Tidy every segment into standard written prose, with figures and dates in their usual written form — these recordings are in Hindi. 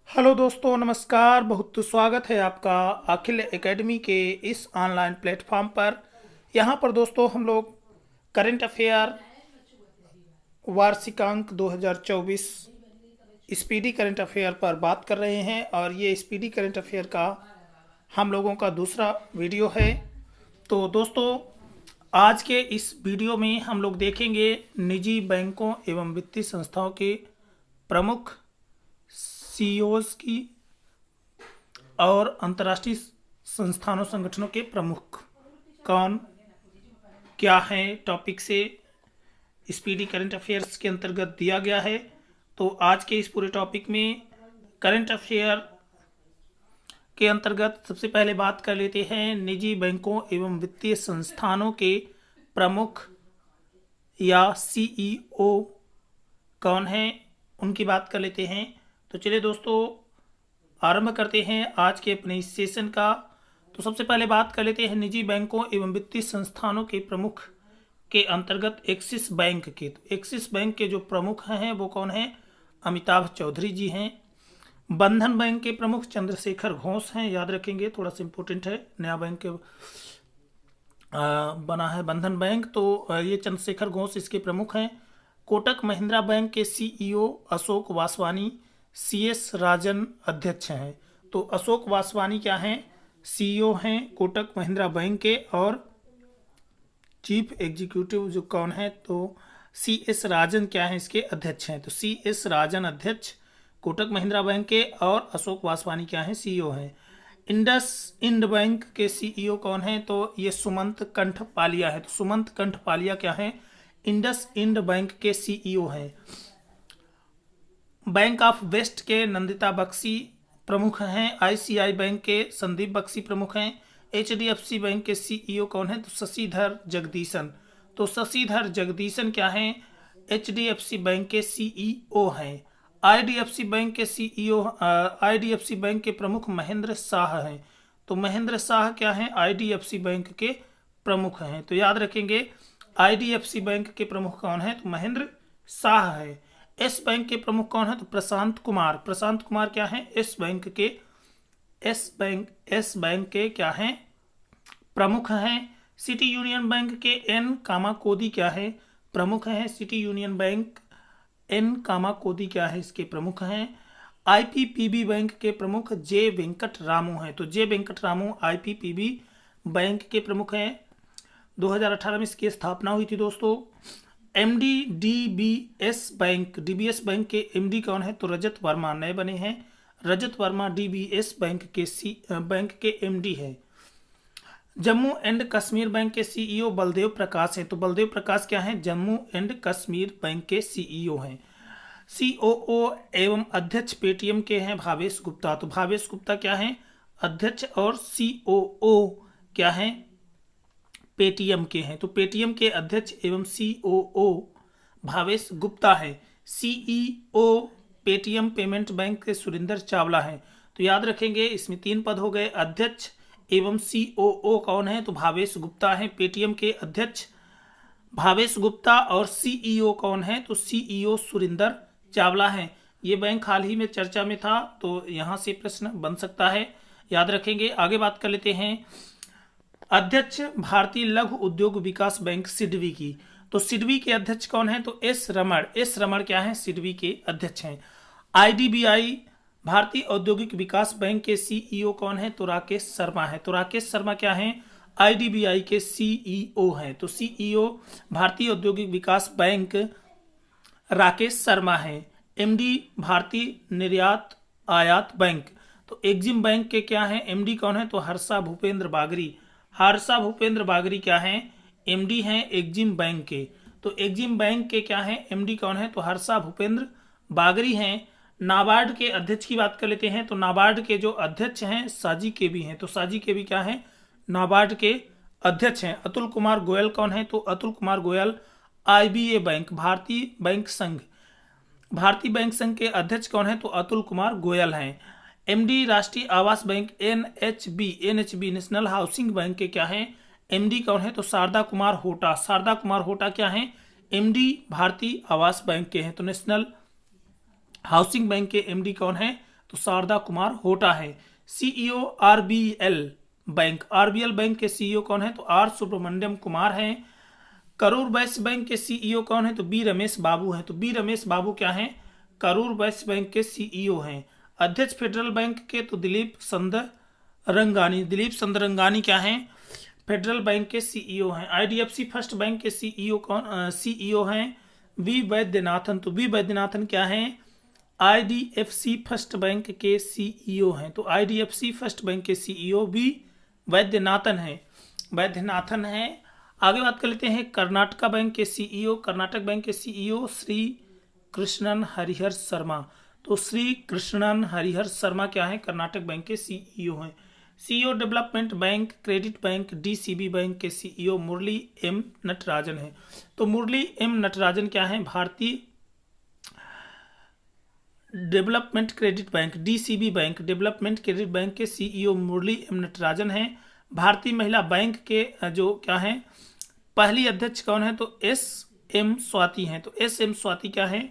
हेलो दोस्तों, नमस्कार। बहुत स्वागत है आपका अखिल एकेडमी के इस ऑनलाइन प्लेटफॉर्म पर। यहाँ पर दोस्तों हम लोग करंट अफेयर वार्षिकांक 2024 स्पीडी करंट अफेयर पर बात कर रहे हैं और ये स्पीडी करंट अफेयर का हम लोगों का दूसरा वीडियो है। तो दोस्तों, आज के इस वीडियो में हम लोग देखेंगे निजी बैंकों एवं वित्तीय संस्थाओं के प्रमुख सीईओज की और अंतर्राष्ट्रीय संस्थानों संगठनों के प्रमुख कौन क्या है टॉपिक से स्पीडी करंट अफेयर्स के अंतर्गत दिया गया है। तो आज के इस पूरे टॉपिक में करंट अफेयर के अंतर्गत सबसे पहले बात कर लेते हैं निजी बैंकों एवं वित्तीय संस्थानों के प्रमुख या सीईओ कौन है, उनकी बात कर लेते हैं। तो चलिए दोस्तों, आरंभ करते हैं आज के अपने इस सेशन का। तो सबसे पहले बात कर लेते हैं निजी बैंकों एवं वित्तीय संस्थानों के प्रमुख के अंतर्गत एक्सिस बैंक के। तो एक्सिस बैंक के जो प्रमुख हैं वो कौन है? अमिताभ चौधरी जी हैं। बंधन बैंक के प्रमुख चंद्रशेखर घोष हैं, याद रखेंगे, थोड़ा सा इम्पोर्टेंट है। नया बैंक के बना है बंधन बैंक, तो ये चंद्रशेखर घोष इसके प्रमुख हैं। कोटक महिंद्रा बैंक के सीईओ अशोक वासवानी, सीएस राजन अध्यक्ष हैं। तो अशोक वासवानी क्या हैं? सीईओ हैं कोटक महिंद्रा बैंक के, और चीफ एग्जीक्यूटिव जो कौन है? तो सीएस राजन क्या है? इसके अध्यक्ष हैं। तो सीएस राजन अध्यक्ष कोटक महिंद्रा बैंक के, और अशोक वासवानी क्या है? सीईओ हैं। इंडस इंड बैंक के सीईओ कौन है? तो ये सुमंत कंठपालिया है। तो सुमंत कंठपालिया क्या है? इंडस इंड बैंक के सीईओ हैं। बैंक ऑफ वेस्ट के नंदिता बख्शी प्रमुख हैं। आईसीआई बैंक के संदीप बख्शी प्रमुख हैं। एचडीएफसी बैंक के सीईओ कौन है? तो शशिधर जगदीशन। तो शशिधर जगदीशन क्या हैं? एचडीएफसी बैंक के सीईओ हैं। आईडीएफसी बैंक के सीईओ आईडीएफसी बैंक के प्रमुख महेंद्र शाह हैं। तो महेंद्र शाह क्या हैं? आईडीएफसी बैंक के प्रमुख हैं। तो याद रखेंगे आईडीएफसी बैंक के प्रमुख कौन है? तो महेंद्र शाह है। एस बैंक के प्रमुख कौन है? तो प्रशांत कुमार। प्रशांत कुमार क्या है? एस बैंक के क्या हैं? प्रमुख हैं। सिटी यूनियन बैंक के एन कामाकोदी क्या है? प्रमुख हैं। सिटी यूनियन बैंक एन कामाकोदी क्या है? इसके प्रमुख हैं। आईपीपीबी बैंक के प्रमुख जे वेंकट रामू हैं। तो जे वेंकट रामू आईपीपीबी बैंक के प्रमुख हैं। 2018 में इसकी स्थापना हुई थी दोस्तों। एमडी डीबीएस डीबीएस बैंक के एमडी कौन है? तो रजत वर्मा नए बने हैं। रजत वर्मा डीबीएस बैंक के एमडी है। जम्मू एंड कश्मीर बैंक के सीईओ बलदेव प्रकाश हैं। तो बलदेव प्रकाश क्या हैं? जम्मू एंड कश्मीर बैंक के सीईओ हैं। सीओओ एवं अध्यक्ष पेटीएम के हैं भावेश गुप्ता। तो भावेश गुप्ता क्या हैं? अध्यक्ष, और सीओओ क्या हैं? पेटीएम के हैं। तो पेटीएम के अध्यक्ष एवं सीओओ भावेश गुप्ता है। सीईओ पेटीएम पेमेंट बैंक के सुरेंद्र चावला हैं। तो याद रखेंगे इसमें 3 पद हो गए। अध्यक्ष एवं सीओओ कौन है? तो भावेश गुप्ता है। पेटीएम के अध्यक्ष भावेश गुप्ता, और सीईओ कौन है? तो सीईओ सुरेंद्र चावला हैं। ये बैंक हाल ही में चर्चा में था, तो यहाँ से प्रश्न बन सकता है, याद रखेंगे। आगे बात कर लेते हैं अध्यक्ष भारतीय लघु उद्योग विकास बैंक सिडबी की। तो सिडबी के अध्यक्ष कौन है? तो एस रमण। एस रमण क्या है? सिडबी के अध्यक्ष हैं। आईडीबीआई भारतीय औद्योगिक विकास बैंक के सीईओ कौन है? तो राकेश शर्मा है। तो राकेश शर्मा क्या है? आईडीबीआई के सीईओ हैं। तो सीईओ भारतीय औद्योगिक विकास बैंक राकेश शर्मा है। एमडी भारतीय निर्यात आयात बैंक। तो एग्जिम बैंक के क्या है? एमडी कौन है? तो हर्षा भूपेंद्र बागरी। हर्षा भूपेंद्र बागरी क्या हैं? एमडी हैं एग्जिम बैंक के। तो एग्जिम बैंक के क्या हैं? एमडी कौन है? तो हर्षा भूपेंद्र बागरी हैं। नाबार्ड के अध्यक्ष की बात कर लेते हैं। तो नाबार्ड के जो अध्यक्ष हैं साजी केबी हैं। तो साजी केबी क्या हैं? नाबार्ड के अध्यक्ष हैं। अतुल कुमार गोयल कौन है? तो अतुल कुमार गोयल आईबीए बैंक भारतीय बैंक संघ के अध्यक्ष कौन है? तो अतुल कुमार गोयल हैं। एमडी राष्ट्रीय आवास bank NHB national housing bank के क्या हैं? एमडी कौन है? तो शारदा कुमार होटा। शारदा कुमार होटा क्या हैं? एमडी भारतीय आवास बैंक के हैं, तो नेशनल हाउसिंग बैंक के एमडी कौन है? तो शारदा कुमार होटा है। सीईओ आरबीएल बैंक के सीईओ कौन है? तो आर सुब्रमण्यम कुमार हैं। करूर वैश्य बैंक के सीईओ कौन है? तो बी रमेश बाबू हैं। तो बी रमेश बाबू क्या हैं? करूर वैश्य बैंक के सीईओ हैं। अध्यक्ष फेडरल बैंक के तो दिलीप संदरंगानी क्या हैं? फेडरल बैंक के सीईओ हैं। आईडीएफसी फर्स्ट बैंक के सीईओ हैं वी वैद्यनाथन। तो वी वैद्यनाथन क्या हैं? आईडीएफसी फर्स्ट बैंक के सीईओ हैं। तो आईडीएफसी फर्स्ट बैंक के सीईओ वी वैद्यनाथन है। आगे बात कर लेते हैं कर्नाटक बैंक के सीईओ श्री कृष्णन हरिहर शर्मा। तो श्री कृष्णन हरिहर शर्मा क्या है? कर्नाटक बैंक के सीईओ हैं। CEO development bank, credit bank, DCB bank के सीईओ मुरली एम नटराजन है। तो मुरली एम नटराजन क्या है? भारतीय development credit bank, DCB bank, development credit bank के सीईओ मुरली एम नटराजन हैं। भारतीय महिला बैंक के जो क्या है पहली अध्यक्ष कौन है? तो एस एम स्वाति हैं। तो एस एम स्वाति क्या है?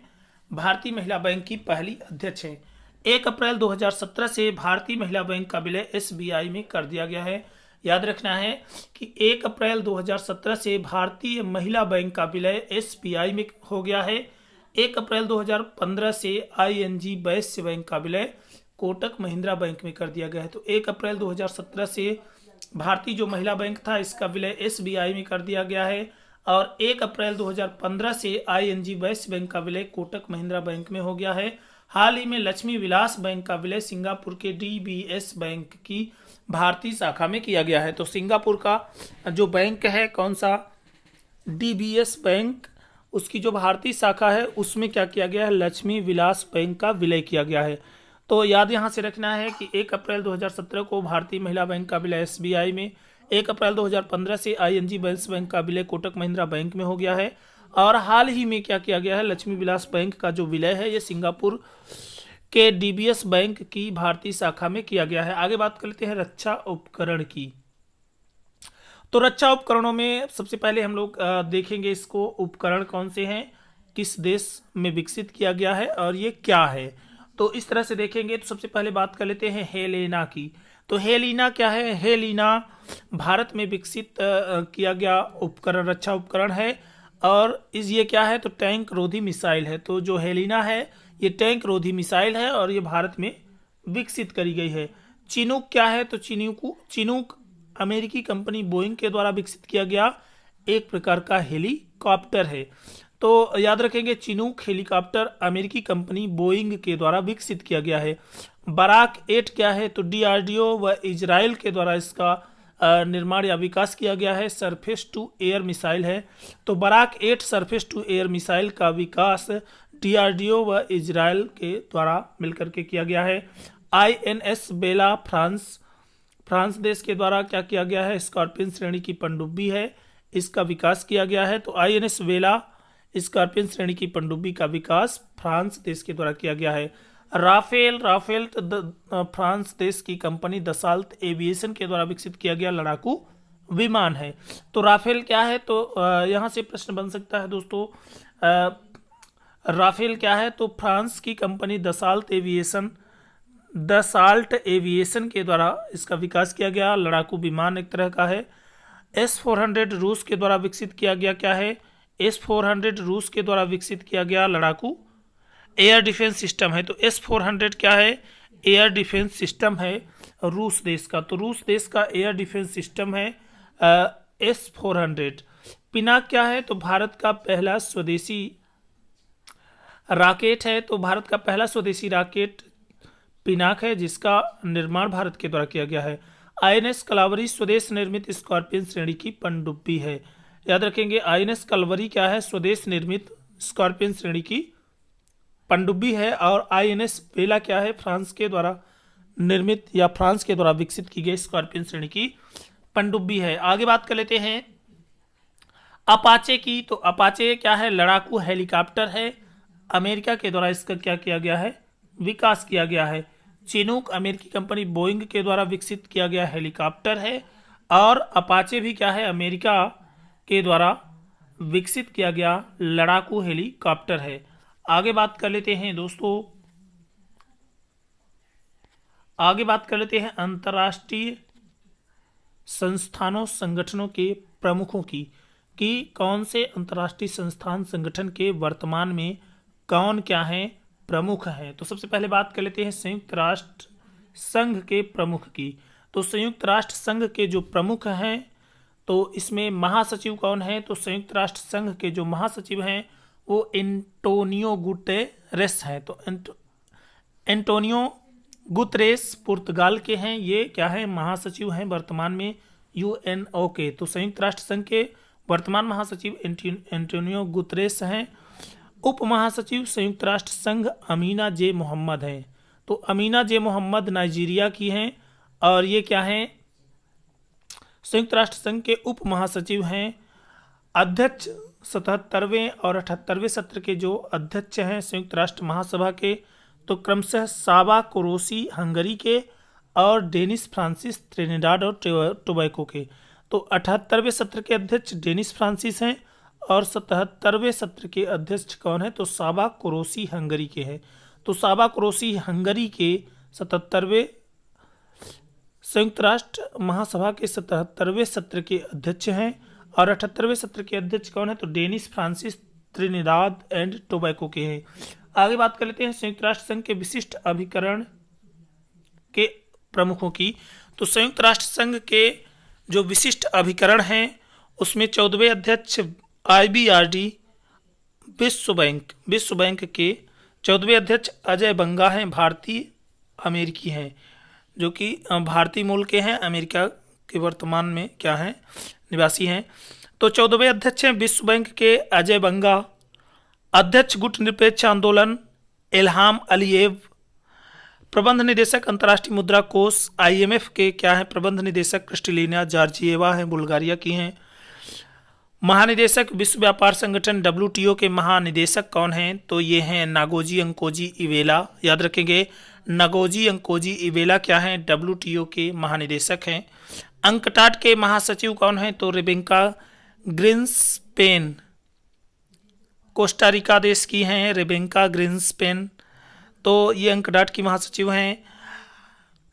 भारतीय महिला बैंक की पहली अध्यक्ष है। 1 अप्रैल 2017 से भारतीय महिला बैंक का विलय एसबीआई में कर दिया गया है। याद रखना है कि 1 अप्रैल 2017 से भारतीय महिला बैंक का विलय एसबीआई में हो गया है। 1 अप्रैल 2015 से आईएनजी वैश्य बैंक का विलय कोटक महिंद्रा बैंक में कर दिया गया है। तो 1 अप्रैल 2017 से भारतीय जो महिला बैंक था इसका विलय एसबीआई में कर दिया गया है और 1 अप्रैल 2015 से आईएनजी वैश्य बैंक का विलय कोटक महिंद्रा बैंक में हो गया है। हाल ही में लक्ष्मी विलास बैंक का विलय सिंगापुर के डीबीएस बैंक की भारतीय शाखा में किया गया है। तो सिंगापुर का जो बैंक है कौन सा? डीबीएस बैंक, उसकी जो भारतीय शाखा है उसमें क्या किया गया है? लक्ष्मी विलास बैंक का विलय किया गया है। तो याद यहाँ से रखना है कि 1 अप्रैल 2017 को भारतीय महिला बैंक का विलय एसबीआई में, 1 अप्रैल 2015 से आईएनजी वैश्य बैंक का विलय कोटक महिंद्रा बैंक में हो गया है और हाल ही में क्या किया गया है? लक्ष्मी विलास बैंक का जो विलय है ये सिंगापुर के डीबीएस बैंक की भारतीय शाखा में किया गया है। आगे बात कर लेते हैं रक्षा उपकरण की। तो रक्षा उपकरणों में सबसे पहले हम लोग देखेंगे इसको उपकरण कौन से हैं, किस देश में विकसित किया गया है और ये क्या है। तो इस तरह से देखेंगे तो सबसे पहले बात कर लेते हैं हेलेना की। तो हेलिना क्या है? हेलिना भारत में विकसित किया गया उपकरण, रक्षा उपकरण है और ये क्या है? तो टैंक रोधी मिसाइल है। तो जो हेलिना है ये टैंक रोधी मिसाइल है और ये भारत में विकसित करी गई है। चिनूक क्या है? तो चिनूक अमेरिकी कंपनी बोइंग के द्वारा विकसित किया गया एक प्रकार का हेलीकॉप्टर है। तो याद रखेंगे चिनूक हेलीकॉप्टर अमेरिकी कंपनी बोइंग के द्वारा विकसित किया गया है। बराक 8 क्या है? तो डीआरडीओ व इजराइल के द्वारा इसका निर्माण या विकास किया गया है, सरफेस टू एयर मिसाइल है। तो Barak 8 surface to air missile का विकास डीआरडीओ व इजराइल के द्वारा मिलकर के किया गया है। आईएनएस बेला फ्रांस देश के द्वारा क्या किया गया है? स्कॉर्पियन श्रेणी की पनडुब्बी है, इसका विकास किया गया है। तो आईएनएस बेला स्कॉर्पियन श्रेणी की पनडुब्बी का विकास फ्रांस देश के द्वारा किया गया है। राफेल फ्रांस देश की कंपनी दसाल्ट एविएशन के द्वारा विकसित किया गया लड़ाकू विमान है। तो राफेल क्या है? तो यहाँ से प्रश्न बन सकता है दोस्तों, राफेल क्या है? तो फ्रांस की कंपनी दसाल्ट एविएशन के द्वारा इसका विकास किया गया लड़ाकू विमान एक तरह का है। S-400 रूस के द्वारा विकसित किया गया क्या है? S-400 रूस के द्वारा विकसित किया गया लड़ाकू एयर डिफेंस सिस्टम है। तो S-400 क्या है? एयर डिफेंस सिस्टम है रूस देश का। तो रूस देश का एयर डिफेंस सिस्टम है S-400। पिनाक क्या है? तो भारत का पहला स्वदेशी रॉकेट है। तो भारत का पहला स्वदेशी रॉकेट पिनाक है जिसका निर्माण भारत के द्वारा किया गया है। आईएनएस कलावरी स्वदेश निर्मित स्कॉर्पियन श्रेणी की पनडुब्बी है। याद रखेंगे आईएनएस कलवरी क्या है? स्वदेश निर्मित स्कॉर्पियन श्रेणी की पनडुब्बी है। और आईएनएस बेला क्या है? फ्रांस के द्वारा निर्मित या फ्रांस के द्वारा विकसित की गई स्कॉर्पियन श्रेणी की पनडुब्बी है। आगे बात कर लेते हैं अपाचे की। तो अपाचे क्या है? लड़ाकू हेलीकॉप्टर है, अमेरिका के द्वारा इसका क्या किया गया है? विकास किया गया है। चिनूक अमेरिकी कंपनी बोइंग के द्वारा विकसित किया गया हेलीकॉप्टर है और अपाचे भी क्या है? अमेरिका के द्वारा विकसित किया गया लड़ाकू हेलीकॉप्टर है। आगे बात कर लेते हैं दोस्तों, आगे बात कर लेते हैं अंतर्राष्ट्रीय संस्थानों संगठनों के प्रमुखों की, कि कौन से अंतर्राष्ट्रीय संस्थान संगठन के वर्तमान में कौन क्या है प्रमुख हैं। तो सबसे पहले बात कर लेते हैं संयुक्त राष्ट्र संघ के प्रमुख की। तो संयुक्त राष्ट्र संघ के जो प्रमुख हैं, तो इसमें महासचिव कौन है, तो संयुक्त राष्ट्र संघ के जो महासचिव हैं वो एंटोनियो गुटेरेस हैं। तो एंटोनियो गुतेरेस पुर्तगाल के हैं, ये क्या है महासचिव हैं वर्तमान में यूएनओ के। तो संयुक्त राष्ट्र संघ के वर्तमान महासचिव एंटोनियो गुतेरेस हैं। उप महासचिव संयुक्त राष्ट्र संघ अमीना जे मोहम्मद हैं। तो अमीना जे मोहम्मद नाइजीरिया की हैं और ये क्या हैं संयुक्त राष्ट्र संघ के उप महासचिव हैं। अध्यक्ष 77वें और 78वें सत्र के जो अध्यक्ष हैं संयुक्त राष्ट्र महासभा के, तो क्रमशः साबा कोरोसी हंगरी के और डेनिस फ्रांसिस त्रिनिडाद और टोबैको के। तो 78वें सत्र के अध्यक्ष डेनिस फ्रांसिस हैं और 77वें सत्र के अध्यक्ष कौन है, तो साबा कोरोसी हंगरी के हैं। तो साबा कोरोसी हंगरी के 77वें संयुक्त राष्ट्र महासभा के 77वें सत्र के अध्यक्ष हैं और 78वें सत्र के अध्यक्ष कौन है, तो Dennis Francis Trinidad and Tobago के हैं। आगे बात कर लेते हैं संयुक्त राष्ट्र संघ के विशिष्ट अभिकरण के प्रमुखों की। तो संयुक्त राष्ट्र संघ के जो विशिष्ट अभिकरण हैं उसमें 14वें अध्यक्ष IBRD विश्व बैंक के 14वें अध्यक्ष अजय बंगा हैं, भारतीय अमेरिकी हैं, जो कि भारतीय मूल के हैं, अमेरिका के वर्तमान में क्या हैं निवासी हैं। तो 14वें अध्यक्ष हैं विश्व बैंक के अजय बंगा। अध्यक्ष गुट निरपेक्ष आंदोलन इल्हाम अलीयेव। प्रबंध निदेशक अंतर्राष्ट्रीय मुद्रा कोष IMF के क्या हैं प्रबंध निदेशक क्रिस्टलिना जॉर्जिएवा हैं, बुल्गारिया की हैं। महानिदेशक विश्व व्यापार संगठन WTO के महानिदेशक कौन हैं, तो ये हैं नागोजी अंकोजी इवेला। याद रखेंगे नागोजी अंकोजी इवेला क्या हैं WTO के महानिदेशक हैं। अंकटाड के महासचिव कौन हैं, तो रेबेका ग्रिन्सपेन कोस्टारिका देश की हैं, रेबेका ग्रिन्सपेन। तो ये अंकटाड की महासचिव हैं।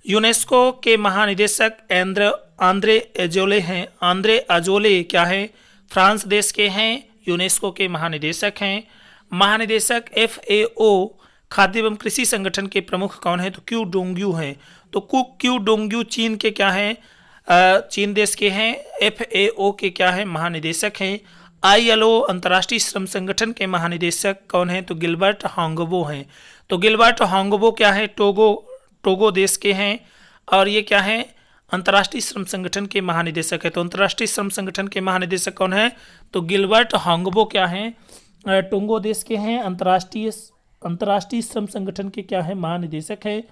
यूनेस्को के महानिदेशक आंद्रे अजोले हैं। आंद्रे अजोले क्या हैं फ्रांस देश के हैं, यूनेस्को के महानिदेशक हैं। महानिदेशक FAO खाद्य एवं कृषि संगठन के प्रमुख कौन है, तो क्यू डोंग्यू हैं। तो क्यू डोंग्यू चीन के क्या हैं, चीन देश के हैं। FAO के क्या है महानिदेशक हैं। ILO अंतर्राष्ट्रीय श्रम संगठन के महानिदेशक कौन है, तो गिलबर्ट हांगबो हैं। तो गिलबर्ट हांगबो क्या है टोगो देश के हैं और ये क्या है अंतर्राष्ट्रीय श्रम संगठन के महानिदेशक है। तो अंतर्राष्ट्रीय श्रम संगठन के महानिदेशक कौन है, तो गिलबर्ट हांगबो क्या हैं टोंगो देश के हैं। अंतर्राष्ट्रीय श्रम संगठन के क्या है महानिदेशक है।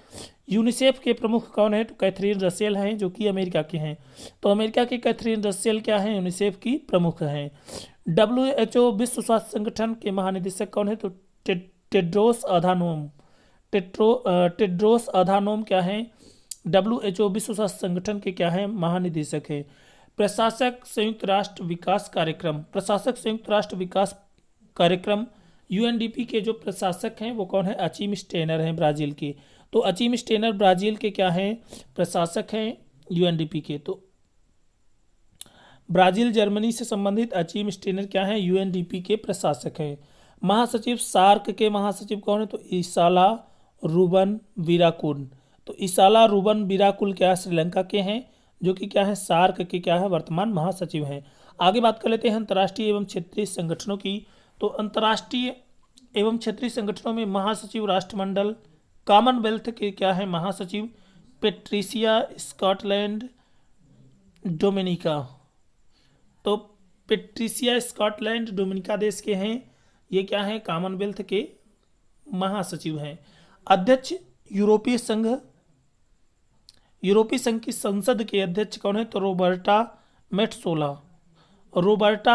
यूनिसेफ के प्रमुख कौन है, तो कैथरीन रसेल हैं, जो कि अमेरिका के हैं। तो अमेरिका के कैथरीन रसेल क्या हैं यूनिसेफ की प्रमुख हैं। WHO विश्व स्वास्थ्य संगठन के महानिदेशक कौन है, तो टेड्रोस अधानोम क्या हैं WHO विश्व स्वास्थ्य संगठन के क्या हैं महानिदेशक हैं। प्रशासक संयुक्त राष्ट्र विकास कार्यक्रम UNDP के जो प्रशासक हैं वो कौन है, अचीम स्टेनर हैं ब्राजील के। तो अचीम स्टेनर ब्राजील के क्या हैं प्रशासक हैं UNDP के। तो ब्राजील जर्मनी से संबंधित अचीम स्टेनर क्या हैं UNDP के प्रशासक हैं। महासचिव सार्क के महासचिव कौन है, तो इसाला रूबन विराकुल। तो इसाला रूबन विराकुल क्या श्रीलंका के हैं, जो कि क्या है सार्क के क्या है वर्तमान महासचिव हैं। आगे बात कर लेते हैं अंतर्राष्ट्रीय एवं क्षेत्रीय संगठनों की। तो अंतर्राष्ट्रीय एवं क्षेत्रीय संगठनों में महासचिव राष्ट्रमंडल कॉमनवेल्थ के क्या है महासचिव पेट्रिसिया स्कॉटलैंड डोमिनिका। तो पेट्रिसिया स्कॉटलैंड डोमिनिका देश के हैं, ये क्या है कॉमनवेल्थ के महासचिव हैं। अध्यक्ष यूरोपीय संघ की संसद के अध्यक्ष कौन है, तो रोबर्टा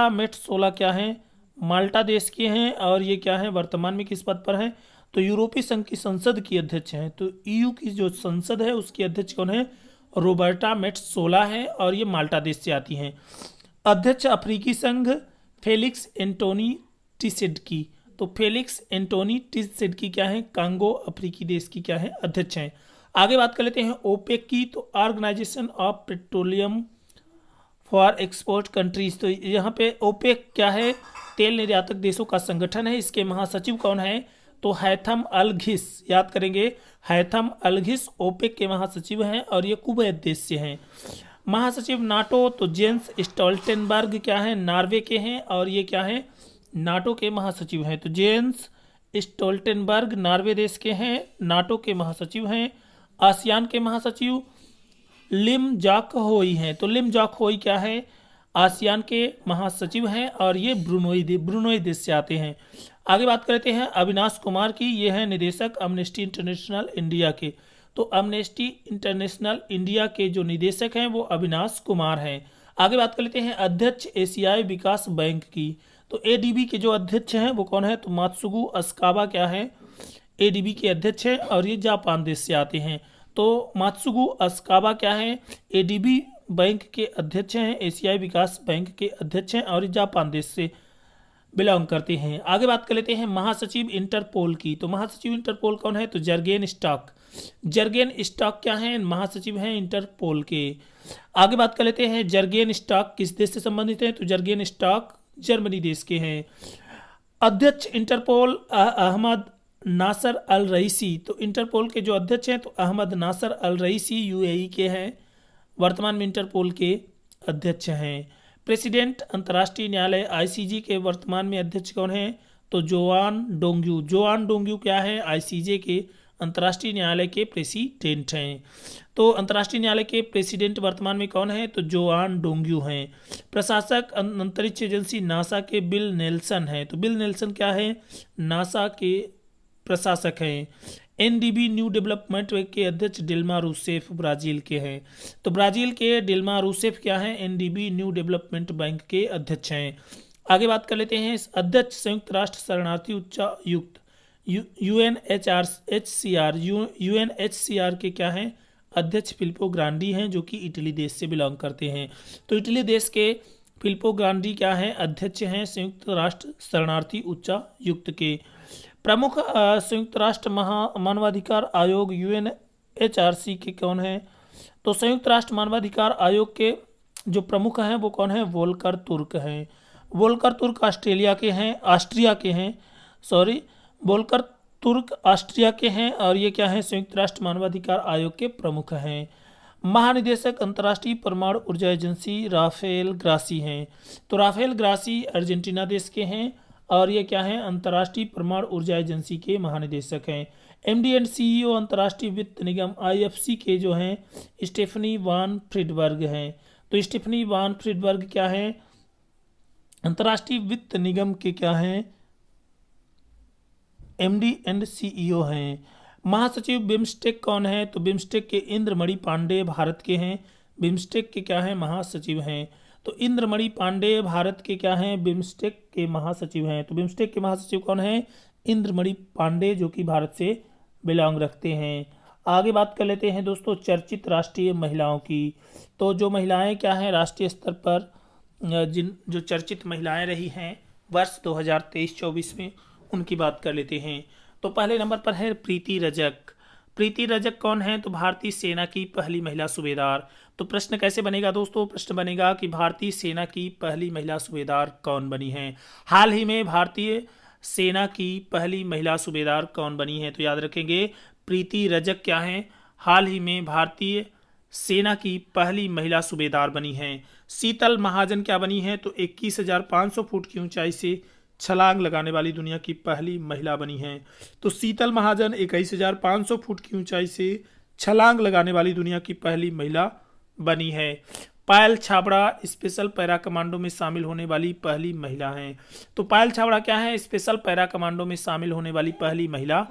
मेट्सोला क्या है माल्टा देश के हैं और ये क्या है वर्तमान में किस पद पर हैं, तो यूरोपीय संघ की संसद की अध्यक्ष हैं। तो EU की जो संसद है उसकी अध्यक्ष कौन है, रोबर्टा मेट्सोला है और ये माल्टा देश से आती हैं। अध्यक्ष अफ्रीकी संघ फेलिक्स एंटोनी टिसेडकी। तो फेलिक्स एंटोनी टिसेडकी क्या है, कांगो अफ्रीकी देश की क्या है, अध्यक्ष हैं। आगे बात कर लेते हैं ओपेक की। तो organization of petroleum for export countries. तो यहाँ पे ओपेक क्या है, तेल निर्यातक देशों का संगठन है। इसके महासचिव कौन है, तो हैथम अल घिस, याद करेंगे हैथम अल घिस ओपेक के महासचिव हैं और ये कुवैत देश से हैं। महासचिव नाटो, तो जेंस स्टोल्टेनबर्ग क्या है, नॉर्वे के हैं और ये क्या है, नाटो के महासचिव हैं। तो जेंस स्टोल्टेनबर्ग नॉर्वे देश के हैं, नाटो के महासचिव हैं। आसियान के महासचिव लिम जॉक होई हैं। तो लिम जॉक होई क्या है, आसियान के महासचिव हैं और ये ब्रुनोई देश से आते हैं। आगे बात करते हैं अविनाश कुमार की। ये हैं निदेशक अमनेस्टी इंटरनेशनल इंडिया के। तो अमनेस्टी इंटरनेशनल इंडिया के जो निदेशक हैं वो अविनाश कुमार हैं। आगे बात कर लेते हैं अध्यक्ष एशियाई विकास बैंक की। तो एडीबी के जो अध्यक्ष हैं वो कौन है, तो मात्सुगु अस्कावा क्या है, एडीबी के अध्यक्ष हैं और ये जापान देश से आते हैं। तो मात्सुगु अस्कावा क्या है, एडीबी बैंक के अध्यक्ष हैं, एशियाई विकास बैंक के अध्यक्ष हैं और जापान देश से बिलोंग करते हैं। आगे बात कर लेते हैं महासचिव इंटरपोल की। तो महासचिव इंटरपोल कौन है, तो जर्गेन स्टॉक। जर्गेन स्टॉक क्या है, महासचिव हैं इंटरपोल के। आगे बात कर लेते हैं जर्गेन स्टॉक किस देश से संबंधित है, तो जर्गेन स्टॉक जर्मनी देश के हैं। अध्यक्ष इंटरपोल अहमद नासर अल रईसी। तो इंटरपोल के जो अध्यक्ष हैं तो अहमद नासर अल रईसी यूएई के हैं, वर्तमान में इंटरपोल के अध्यक्ष हैं। प्रेसिडेंट अंतर्राष्ट्रीय न्यायालय आईसीजे के वर्तमान में अध्यक्ष कौन है, तो जोआन डोंग्यू। जोआन डोंग्यू क्या है, आईसीजे के अंतर्राष्ट्रीय न्यायालय के प्रेसिडेंट हैं। तो अंतर्राष्ट्रीय न्यायालय के प्रेसिडेंट वर्तमान में कौन है, तो जोआन डोंग्यू हैं। प्रशासक अंतरिक्ष एजेंसी नासा के बिल नेल्सन हैं। तो बिल नेल्सन क्या है, नासा के प्रशासक हैं। एनडीबी न्यू डेवलपमेंट के अध्यक्ष डिल्मा रूसेफ ब्राजील के हैं। तो ब्राजील के डिल्मा रूसेफ क्या हैं, एनडीबी न्यू डेवलपमेंट बैंक के अध्यक्ष हैं। आगे बात कर लेते हैं अध्यक्ष संयुक्त राष्ट्र शरणार्थी उच्चायुक्त यूएनएचसीआर के क्या हैं, अध्यक्ष फिलिपो ग्रांडी हैं जो कि इटली देश से बिलोंग करते हैं। तो इटली देश के फिलिपो ग्रांडी क्या हैं, अध्यक्ष हैं संयुक्त राष्ट्र शरणार्थी उच्चायुक्त के। प्रमुख संयुक्त राष्ट्र मानवाधिकार आयोग यूएनएचआरसी के कौन है, तो संयुक्त राष्ट्र मानवाधिकार आयोग के जो प्रमुख हैं वो कौन है, वोल्कर तुर्क हैं। वोल्कर तुर्क ऑस्ट्रिया के हैं और ये क्या है, संयुक्त राष्ट्र मानवाधिकार आयोग के प्रमुख हैं। महानिदेशक अंतर्राष्ट्रीय परमाणु ऊर्जा एजेंसी राफेल ग्रासी हैं। तो राफेल ग्रासी अर्जेंटीना देश के हैं और ये क्या है, अंतर्राष्ट्रीय परमाणु ऊर्जा एजेंसी के महानिदेशक हैं। एमडी एंड सीईओ अंतर्राष्ट्रीय वित्त निगम आईएफसी के जो हैं स्टेफनी वान फ्रिडबर्ग हैं। तो स्टेफनी वान फ्रिडबर्ग क्या है, अंतर्राष्ट्रीय वित्त निगम के क्या हैं, एमडी एंड सीईओ हैं। महासचिव बिम्स्टेक कौन है, तो बिम्स्टेक के इंद्रमणि पांडे भारत के हैं, बिम्स्टेक के क्या हैं, महासचिव हैं। तो इंद्रमणि पांडे भारत के क्या हैं, बिम्स्टेक के महासचिव हैं। तो बिम्स्टेक के महासचिव कौन है, इंद्रमणि पांडे जो कि भारत से बिलोंग रखते हैं। आगे बात कर लेते हैं दोस्तों चर्चित राष्ट्रीय महिलाओं की। तो जो महिलाएं क्या हैं राष्ट्रीय स्तर पर जो चर्चित महिलाएं रही हैं वर्ष 2023-24 में, उनकी बात कर लेते हैं। तो पहले नंबर पर है प्रीति रजक। प्रीति रजक कौन है, तो भारतीय सेना की पहली महिला सूबेदार। तो प्रश्न कैसे बनेगा दोस्तों, प्रश्न बनेगा कि भारतीय सेना की पहली महिला सूबेदार कौन बनी है। हाल ही में भारतीय सेना की पहली महिला सूबेदार कौन बनी है, तो याद रखेंगे प्रीति रजक क्या है, हाल ही में भारतीय सेना की पहली महिला सूबेदार बनी है। शीतल महाजन क्या बनी है, तो 21,500 फुट की ऊंचाई से छलांग लगाने वाली दुनिया की पहली महिला बनी है। तो शीतल महाजन 21,500 फुट की ऊंचाई से छलांग लगाने वाली दुनिया की पहली महिला बनी है। पायल छाबड़ा स्पेशल पैरा कमांडो में शामिल होने वाली पहली महिला हैं। तो पायल छाबड़ा क्या है, स्पेशल पैरा कमांडो में शामिल होने वाली पहली महिला।